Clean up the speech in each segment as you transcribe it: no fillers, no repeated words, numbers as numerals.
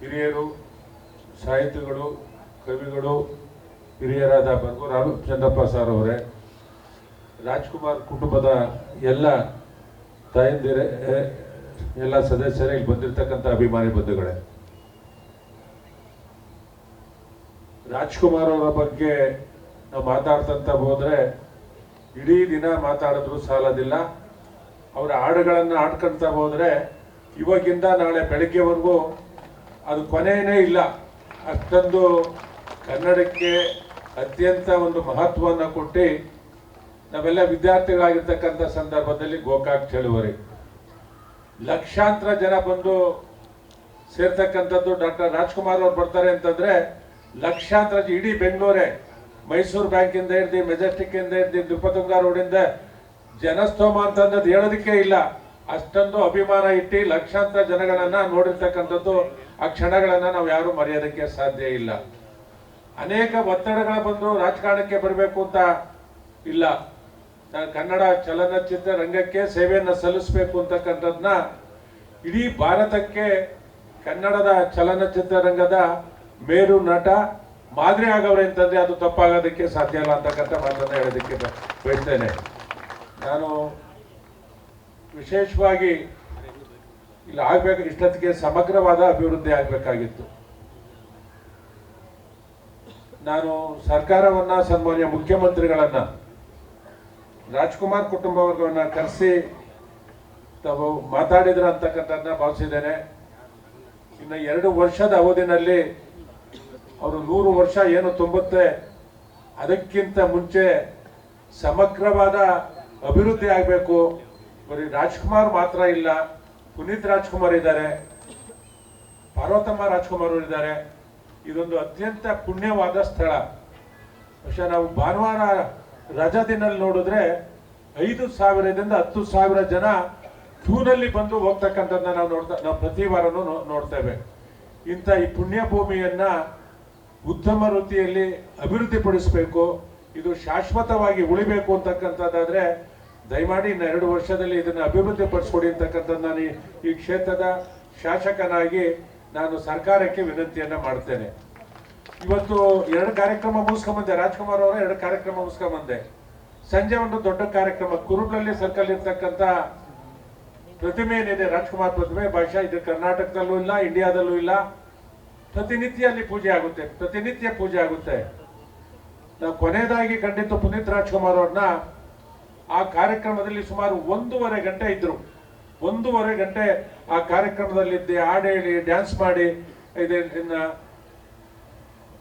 ಹಿರಿಯರು, ಸಾಹಿತಿಗಳು, ಕವಿಗಳು, ಹಿರಿಯರಾದ ಬರ್ಗೂರು ರಾಮಚಂದ್ರಪ್ಪ ಸರ್ ಅವರೇ, ರಾಜ್ಕುಮಾರ್ ಕುಟುಂಬದ ಎಲ್ಲ ತಾಯಂದಿರೇ, ಎಲ್ಲ ಸದಸ್ಯರೇ, ಇಲ್ಲಿ ಬಂದಿರತಕ್ಕಂಥ ಅಭಿಮಾನಿ ಬಂಧುಗಳೇ, ರಾಜ್ಕುಮಾರ್ ಅವರ ಬಗ್ಗೆ ನಾವು ಮಾತಾಡ್ತಂತ ಹೋದ್ರೆ ಇಡೀ ದಿನ ಮಾತಾಡಿದ್ರು ಸಾಲದಿಲ್ಲ. ಅವರ ಹಾಡುಗಳನ್ನು ಆಡ್ಕೊಂತ ಹೋದ್ರೆ ಇವಾಗಿಂದ ನಾಳೆ ಬೆಳಗ್ಗೆವರೆಗೂ ಅದು ಕೊನೆಯೇ ಇಲ್ಲ. ಅಷ್ಟೊಂದು ಕನ್ನಡಕ್ಕೆ ಅತ್ಯಂತ ಒಂದು ಮಹತ್ವವನ್ನು ಕೊಟ್ಟು ನಾವೆಲ್ಲ ವಿದ್ಯಾರ್ಥಿಗಳಾಗಿರ್ತಕ್ಕಂಥ ಸಂದರ್ಭದಲ್ಲಿ ಗೋಕಾಕ್ ಚಳುವಳಿ ಲಕ್ಷಾಂತರ ಜನ ಬಂದು ಸೇರ್ತಕ್ಕಂಥದ್ದು. ಡಾಕ್ಟರ್ ರಾಜ್ಕುಮಾರ್ ಅವ್ರು ಬರ್ತಾರೆ ಅಂತಂದ್ರೆ ಲಕ್ಷಾಂತರ, ಇಡೀ ಬೆಂಗಳೂರೇ, ಮೈಸೂರು ಬ್ಯಾಂಕಿಂದ ಹಿಡ್ದು, ಮೆಜೆಸ್ಟಿಕ್ ಇಂದ ಹಿಡ್ದು, ದ್ರುಪತುಂಗ ರೋಡಿಂದ ಜನಸ್ತೋಮ ಅಂತಂದದ್ದು ಹೇಳೋದಕ್ಕೆ ಇಲ್ಲ. ಅಷ್ಟೊಂದು ಅಭಿಮಾನ ಇಟ್ಟು ಲಕ್ಷಾಂತರ ಜನಗಳನ್ನ ನೋಡಿರ್ತಕ್ಕಂಥದ್ದು. ಆ ಕ್ಷಣಗಳನ್ನ ನಾವು ಯಾರು ಮರೆಯೋದಕ್ಕೆ ಸಾಧ್ಯ ಇಲ್ಲ. ಅನೇಕ ಒತ್ತಡಗಳ ಬಂದು ರಾಜಕಾರಣಕ್ಕೆ ಬರಬೇಕು ಅಂತ ಇಲ್ಲ. ಕನ್ನಡ ಚಲನಚಿತ್ರ ರಂಗಕ್ಕೆ ಸೇವೆಯನ್ನು ಸಲ್ಲಿಸಬೇಕು ಅಂತಕ್ಕಂಥದ್ನ ಇಡೀ ಭಾರತಕ್ಕೆ ಕನ್ನಡದ ಚಲನಚಿತ್ರ ರಂಗದ ಮೇರು ನಟ ಮಾದರಿ ಆಗವ್ರೆ ಅಂತಂದ್ರೆ ಅದು ತಪ್ಪಾಗೋದಕ್ಕೆ ಸಾಧ್ಯ ಇಲ್ಲ ಅಂತಕ್ಕಂಥ ಮಾತನ್ನು ಹೇಳೋದಕ್ಕೆ ಬಯಸ್ತೇನೆ. ನಾನು ವಿಶೇಷವಾಗಿ ಇಲ್ಲಿ ಆಗ್ಬೇಕು, ಇಷ್ಟೊತ್ತಿಗೆ ಸಮಗ್ರವಾದ ಅಭಿವೃದ್ಧಿ ಆಗಬೇಕಾಗಿತ್ತು. ನಾನು ಸರ್ಕಾರವನ್ನ, ಸನ್ಮಾನ್ಯ ಮುಖ್ಯಮಂತ್ರಿಗಳನ್ನ, ರಾಜ್ಕುಮಾರ್ ಕುಟುಂಬ ವರ್ಗವನ್ನ ಕರೆಸಿ ತಾವು ಮಾತಾಡಿದ್ರ ಅಂತಕ್ಕಂಥದ್ದನ್ನ ಭಾವಿಸಿದ್ದೇನೆ. ಇನ್ನು 2 ವರ್ಷದ ಅವಧಿನಲ್ಲಿ ಅವರು 100 ವರ್ಷ ಏನು ತುಂಬುತ್ತೆ, ಅದಕ್ಕಿಂತ ಮುಂಚೆ ಸಮಗ್ರವಾದ ಅಭಿವೃದ್ಧಿ ಆಗಬೇಕು. ಬರೀ ರಾಜ್ಕುಮಾರ್ ಮಾತ್ರ ಇಲ್ಲ, ಪುನೀತ್ ರಾಜ್ಕುಮಾರ್ ಇದ್ದಾರೆ, ಪಾರ್ವತಮ್ಮ ರಾಜ್ಕುಮಾರ್ ಅವರು ಇದ್ದಾರೆ. ಇದೊಂದು ಅತ್ಯಂತ ಪುಣ್ಯವಾದ ಸ್ಥಳ. പക്ഷെ ನಾವು ಭಾನುವಾರ ರಜಾ ದಿನಲ್ಲಿ ನೋಡಿದ್ರೆ 5,000ದಿಂದ 10,000 ಜನ ಕ್ಯೂನಲ್ಲಿ ಬಂದು ಹೋಗ್ತಕ್ಕಂಥದ್ದನ್ನ ನಾವು ಪ್ರತಿ ವಾರನೂ ನೋಡ್ತೇವೆ. ಇಂಥ ಈ ಪುಣ್ಯ ಭೂಮಿಯನ್ನ ಉತ್ತಮ ರೀತಿಯಲ್ಲಿ ಅಭಿವೃದ್ಧಿಪಡಿಸಬೇಕು. ಇದು ಶಾಶ್ವತವಾಗಿ ಉಳಿಬೇಕು ಅಂತಕ್ಕಂಥದ್ದಾದ್ರೆ ದಯಮಾಡಿ ಇನ್ನು 2 ವರ್ಷದಲ್ಲಿ ಇದನ್ನು ಅಭಿವೃದ್ಧಿ ಪಡಿಸ್ಕೊಡಿ ಅಂತಕ್ಕಂಥದ್ದು ನಾನು ಈ ಕ್ಷೇತ್ರದ ಶಾಸಕನಾಗಿ ನಾನು ಸರ್ಕಾರಕ್ಕೆ ವಿನಂತಿಯನ್ನ ಮಾಡ್ತೇನೆ. ಇವತ್ತು 2 ಕಾರ್ಯಕ್ರಮ ಮುಗಿಸ್ಕೊಂಬಂದೆ, ರಾಜ್ಕುಮಾರ್ ಅವರ 2 ಕಾರ್ಯಕ್ರಮ ಮುಗಿಸ್ಕೊಂಬಂದೆ. ಸಂಜೆ ಒಂದು ದೊಡ್ಡ ಕಾರ್ಯಕ್ರಮ ಕುರುಬ್ಲಳ್ಳಿ ಸರ್ಕಲ್ ಇರ್ತಕ್ಕಂಥ ಪ್ರತಿಮೆ ಏನಿದೆ, ರಾಜ್ಕುಮಾರ್ ಪ್ರತಿಮೆ, ಬಹುಶಃ ಇದು ಕರ್ನಾಟಕದಲ್ಲೂ ಇಲ್ಲ, ಇಂಡಿಯಾದಲ್ಲೂ ಇಲ್ಲ. ಪ್ರತಿನಿತ್ಯ ಅಲ್ಲಿ ಪೂಜೆ ಆಗುತ್ತೆ, ಪ್ರತಿನಿತ್ಯ ಪೂಜೆ ಆಗುತ್ತೆ. ನಾವು ಕೊನೆಯದಾಗಿ ಖಂಡಿತ ಪುನೀತ್ ರಾಜ್ಕುಮಾರ್ ಅವ್ರನ್ನ ಆ ಕಾರ್ಯಕ್ರಮದಲ್ಲಿ ಸುಮಾರು 1.5 ಗಂಟೆ ಇದ್ರು. 1.5 ಗಂಟೆ ಆ ಕಾರ್ಯಕ್ರಮದಲ್ಲಿದ್ದೆ, ಹಾಡು ಹೇಳಿ, ಡ್ಯಾನ್ಸ್ ಮಾಡಿ ಇದನ್ನ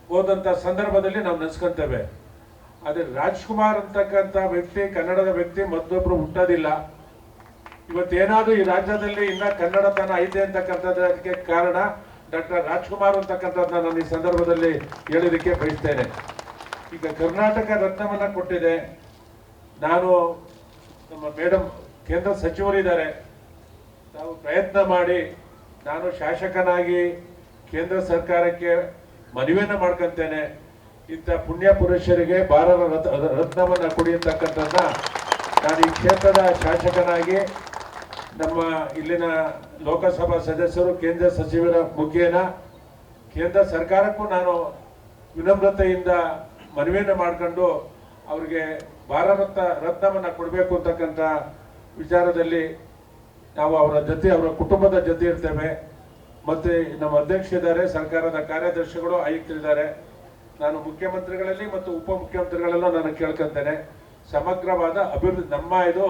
ಹೋದಂತ ಸಂದರ್ಭದಲ್ಲಿ ನಾವು ನೆನೆಸ್ಕೊಂತೇವೆ. ಆದ್ರೆ ರಾಜ್ಕುಮಾರ್ ಅಂತಕ್ಕಂಥ ವ್ಯಕ್ತಿ, ಕನ್ನಡದ ವ್ಯಕ್ತಿ ಮತ್ತೊಬ್ರು ಹುಟ್ಟೋದಿಲ್ಲ. ಇವತ್ತೇನಾದ್ರೂ ಈ ರಾಜ್ಯದಲ್ಲಿ ಇನ್ನ ಕನ್ನಡತನ ಐತೆ ಅಂತಕ್ಕಂಥದ್ದಕ್ಕೆ ಕಾರಣ ಡಾಕ್ಟರ್ ರಾಜ್ಕುಮಾರ್ ಅಂತಕ್ಕಂಥದ್ದನ್ನ ನಾನು ಈ ಸಂದರ್ಭದಲ್ಲಿ ಹೇಳೋದಕ್ಕೆ ಬಯಸ್ತೇನೆ. ಈಗ ಕರ್ನಾಟಕ ರತ್ನವನ್ನ ಕೊಟ್ಟಿದೆ. ನಾನು, ನಮ್ಮ ಮೇಡಮ್ ಕೇಂದ್ರ ಸಚಿವರಿದ್ದಾರೆ, ನಾವು ಪ್ರಯತ್ನ ಮಾಡಿ ನಾನು ಶಾಸಕನಾಗಿ ಕೇಂದ್ರ ಸರ್ಕಾರಕ್ಕೆ ಮನವಿಯನ್ನ ಮಾಡ್ಕೊಂತೇನೆ. ಇಂಥ ಪುಣ್ಯ ಪುರುಷರಿಗೆ ಭಾರತ ರತ್ನವನ್ನ ಕೊಡಿ ಅಂತಕ್ಕಂಥದ್ದನ್ನ ನಾನು ಈ ಕ್ಷೇತ್ರದ ಶಾಸಕನಾಗಿ, ನಮ್ಮ ಇಲ್ಲಿನ ಲೋಕಸಭಾ ಸದಸ್ಯರು, ಕೇಂದ್ರ ಸಚಿವರ ಮುಖೇನ ಕೇಂದ್ರ ಸರ್ಕಾರಕ್ಕೂ ನಾನು ವಿನಮ್ರತೆಯಿಂದ ಮನವಿಯನ್ನು ಮಾಡಿಕೊಂಡು ಅವರಿಗೆ ಭಾರತ ರತ್ನವನ್ನ ಕೊಡಬೇಕು ಅಂತಕ್ಕಂಥ ವಿಚಾರದಲ್ಲಿ ನಾವು ಅವರ ಜೊತೆ, ಅವರ ಕುಟುಂಬದ ಜೊತೆ ಇರ್ತೇವೆ. ಮತ್ತೆ ನಮ್ಮ ಅಧ್ಯಕ್ಷ ಇದ್ದಾರೆ, ಸರ್ಕಾರದ ಕಾರ್ಯದರ್ಶಿಗಳು, ಆಯುಕ್ತರಿದ್ದಾರೆ. ನಾನು ಮುಖ್ಯಮಂತ್ರಿಗಳಲ್ಲಿ ಮತ್ತು ಉಪಮುಖ್ಯಮಂತ್ರಿಗಳೆಲ್ಲ ನಾನು ಕೇಳ್ಕೊಂತೇನೆ, ಸಮಗ್ರವಾದ ಅಭಿವೃದ್ಧಿ, ನಮ್ಮ ಇದು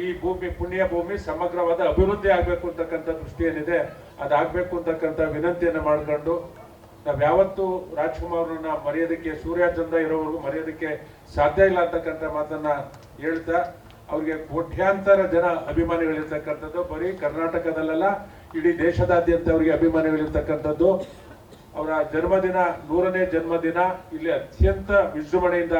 ಈ ಭೂಮಿ ಪುಣ್ಯ ಭೂಮಿ ಸಮಗ್ರವಾದ ಅಭಿವೃದ್ಧಿ ಆಗಬೇಕು ಅಂತಕ್ಕಂಥ ದೃಷ್ಟಿ ಏನಿದೆ ಅದಾಗಬೇಕು ಅಂತಕ್ಕಂಥ ವಿನಂತಿಯನ್ನು ಮಾಡ್ಕೊಂಡು, ನಾವು ಯಾವತ್ತೂ ರಾಜ್ಕುಮಾರ್ನ ಮರೆಯೋದಕ್ಕೆ, ಸೂರ್ಯಚಂದ್ರ ಇರೋವರೆಗೂ ಮರೆಯೋದಕ್ಕೆ ಸಾಧ್ಯ ಇಲ್ಲ ಅಂತಕ್ಕಂಥ ಮಾತನ್ನ ಹೇಳ್ತಾ, ಅವ್ರಿಗೆ ಕೋಟ್ಯಾಂತರ ಜನ ಅಭಿಮಾನಿಗಳಿರ್ತಕ್ಕಂಥದ್ದು, ಬರೀ ಕರ್ನಾಟಕದಲ್ಲೆಲ್ಲ ಇಡೀ ದೇಶದಾದ್ಯಂತ ಅವರಿಗೆ ಅಭಿಮಾನಿಗಳಿರ್ತಕ್ಕಂಥದ್ದು. ಅವರ ಜನ್ಮದಿನ, 100ನೇ ಜನ್ಮದಿನ ಇಲ್ಲಿ ಅತ್ಯಂತ ವಿಜೃಂಭಣೆಯಿಂದ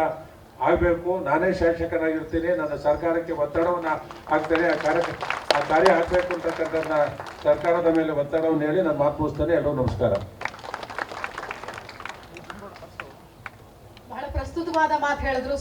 ಆಗಬೇಕು. ನಾನೇ ಶಾಸಕನಾಗಿರ್ತೀನಿ, ನನ್ನ ಸರ್ಕಾರಕ್ಕೆ ಒತ್ತಡವನ್ನು ಹಾಕ್ತೇನೆ. ಆ ಕಾರ್ಯ ಆಗಬೇಕು ಅಂತಕ್ಕಂಥದ್ದನ್ನ ಸರ್ಕಾರದ ಮೇಲೆ ಒತ್ತಡವನ್ನು ಹೇಳಿ ನಾನು ಮಾತು ಮುಗಿಸ್ತೇನೆ. ಎಲ್ಲರೂ ನಮಸ್ಕಾರ. ಬಹಳ ಪ್ರಸ್ತುತವಾದ ಮಾತು ಹೇಳಿದ್ರು.